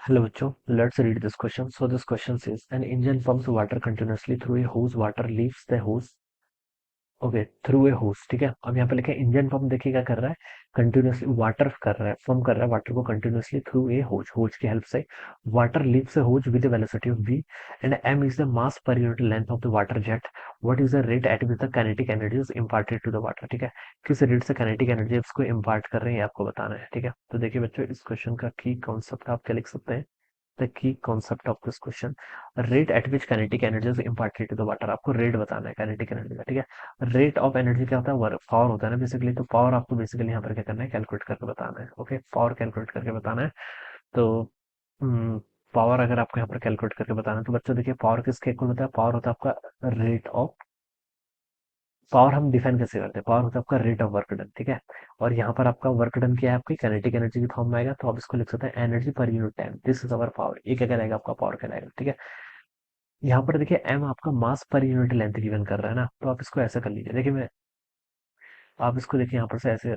Hello, bachcho. Let's read this question. So this question says, an engine pumps water continuously through a hose. Water leaves the hose. Okay, through a होस। ठीक है, अब यहाँ पे लिखा है engine pump. देखिए क्या कर रहा है, कंटिन्यूसली वाटर कर रहा है, पंप कर रहा है वाटर को कंटिन्यूसली थ्रू ए होज। होज की हेल्प से water leaves a hose with velocity of v and m is the mass per unit length of the water jet. What is the rate at which the kinetic energy is imparted to the water. ठीक है, किस rate से kinetic energy इसको impart कर रहे हैं, ये आपको बताना है। ठीक है, तो देखिए बच्चों, इस क्वेश्चन का की कॉन्सेप्ट आप क्या लिख सकते हैं। The key concept of this question, rate at which kinetic energy is imparted to the water. आपको रेट बताना है काइनेटिक एनर्जी का। ठीक है, रेट ऑफ एनर्जी क्या होता है, वर्क पावर होता है ना बेसिकली। तो पावर आपको बेसिकली यहाँ पर क्या करना है, कैलकुलेट करके बताना है। ओके, पावर कैलकुलेट करके बताना है। तो पावर अगर आपको यहाँ पर कैलकुलेट करके बताना है तो बच्चों देखिए, पावर किसके इक्वल होता है, पावर होता है आपका रेट ऑफ। पावर हम डिफाइन कैसे करते हैं, पावर होता है आपका रेट ऑफ वर्क डन। ठीक है, और यहाँ पर आपका वर्क डन क्या है, आपकी काइनेटिक एनर्जी की फॉर्म में आएगा, तो आप इसको लिख सकते हैं energy per unit time. This is our power. ये क्या कहलाएगा, आपका पावर कहलाएगा। ठीक है, यहाँ पर देखिए एम आपका मास पर यूनिट लेंथ गिवन कर रहा है ना, तो आप इसको ऐसा कर लीजिए। देखिए मैं, आप इसको देखिए यहाँ पर से ऐसे,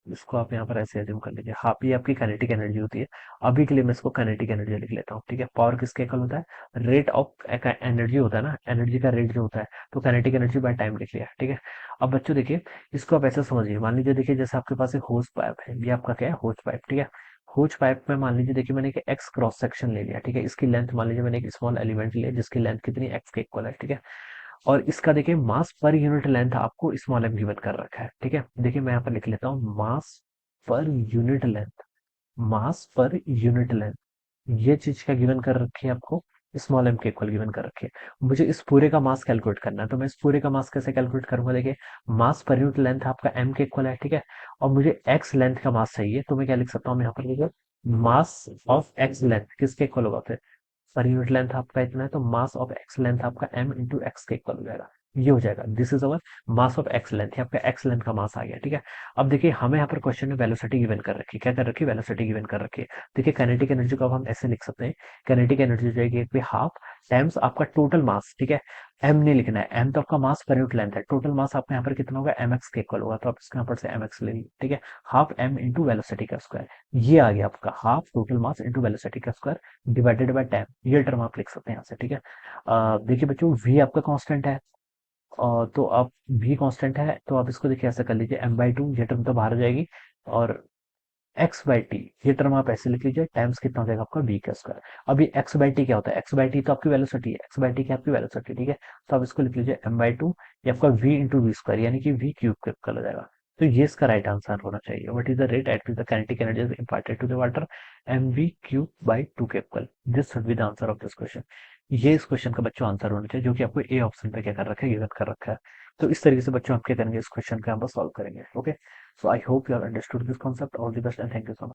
इसको आप यहाँ पर ऐसे एज्यूम कर लीजिए। हाफ ये आपकी काइनेटिक एनर्जी होती है। अभी के लिए मैं इसको काइनेटिक एनर्जी लिख लेता हूँ। ठीक है, पावर किसके इक्वल होता है, रेट ऑफ एनर्जी होता है ना, एनर्जी का रेट जो होता है, तो काइनेटिक एनर्जी बाय टाइम लिख लिया। ठीक है, अब बच्चों देखिए, इसको आप ऐसे समझिए। मान लीजिए देखिए, जैसे आपके पास एक होज पाइप है, ये आपका क्या है, होज पाइप। ठीक है, होज पाइप में मान लीजिए देखिए, मैंने एक एक्स क्रॉस सेक्शन ले लिया। ठीक है, इसकी लेंथ मान लीजिए मैंने एक स्मॉल एलिमेंट लिया जिसकी लेंथ कितनी, एक्स के इक्वल है। ठीक है, और इसका देखिए मास पर यूनिट लेंथ आपको स्मॉल एम गिवन कर रखा है। ठीक है, देखिए मैं यहाँ पर लिख लेता हूँ मास पर यूनिट लेंथ। मास पर यूनिट लेंथ, ये चीज क्या गिवन कर रखी है आपको, स्मॉल एम के इक्वल गिवन कर रखी है। मुझे इस पूरे का मास कैलकुलेट करना है, तो मैं इस पूरे का मास कैसे कैलकुलेट करूंगा। देखिए, मास पर यूनिट लेंथ आपका एम के इक्वल है। ठीक है, और मुझे एक्स लेंथ का मास चाहिए, तो मैं क्या लिख सकता हूँ यहाँ पर, देखिए मास ऑफ एक्स लेंथ किसके इक्वल होगा फिर, पर यूनिट लेंथ आपका इतना है, तो मास ऑफ एक्स लेंथ आपका एम इंटू एक्स के इक्वल हो जाएगा। ये हो जाएगा, this is our mass of x length. आपका एक्स लेंथ का मास आ गया। ठीक है, अब देखिए हमें यहाँ पर क्वेश्चन में वेलोसिटी गिवन कर रखी है। क्या कर रखी है, वेलोसिटी गिवन कर रखी है। देखिए काइनेटिक एनर्जी को अब हम ऐसे लिख सकते हैं, काइनेटिक एनर्जी हो जाएगी एक हाफ टाइम्स आपका टोटल मास। ठीक है, एम नहीं लिखना है, एम तो आपका मास पर यूनिट लेंथ है, टोटल मास आपका यहाँ पर कितना होगा, एम एक्स के इक्वल होगा, तो आप इसके यहाँ पर से एम एक्स ले लीजिए। ठीक है, हाफ एम इंटू वेलोसिटी का स्क्वायर, ये आ गया आपका half total mass into velocity का स्क्वायर डिवाइडेड बाय टाइम। ये टर्म आप लिख सकते हैं यहाँ से। ठीक है, देखिए बच्चों, v आपका कांस्टेंट है, तो आप v कांस्टेंट है, तो आप इसको देखिए ऐसा कर लीजिए, m/2 ये टर्म तो बाहर हो जाएगी, और x/t ये टर्म आप ऐसे लिख लीजिए, टाइम्स कितना हो जाएगा आपका v का स्क्वायर। अभी x/t क्या होता है, x/t तो आपकी वेलोसिटी है, x/t क्या आपकी वेलोसिटी। ठीक है, तो आप इसको लिख लीजिए m/2, ये आपका v इंटू वी स्क्वायर, यानी कि v क्यूब के इक्वल हो जाएगा। तो ये इसका राइट आंसर होना चाहिए। What is the rate at which the kinetic energy is imparted to the water, mv cube by 2 के equal. This should be the answer of this question. ये इस क्वेश्चन का बच्चों आंसर होना चाहिए, जो कि आपको ए ऑप्शन पे क्या कर रखा है, गिवन कर रखा है। तो इस तरीके से बच्चों आप क्या करेंगे, इस क्वेश्चन का हम सॉल्व करेंगे। Okay, so I hope you are understood this concept. All the best and thank you so much.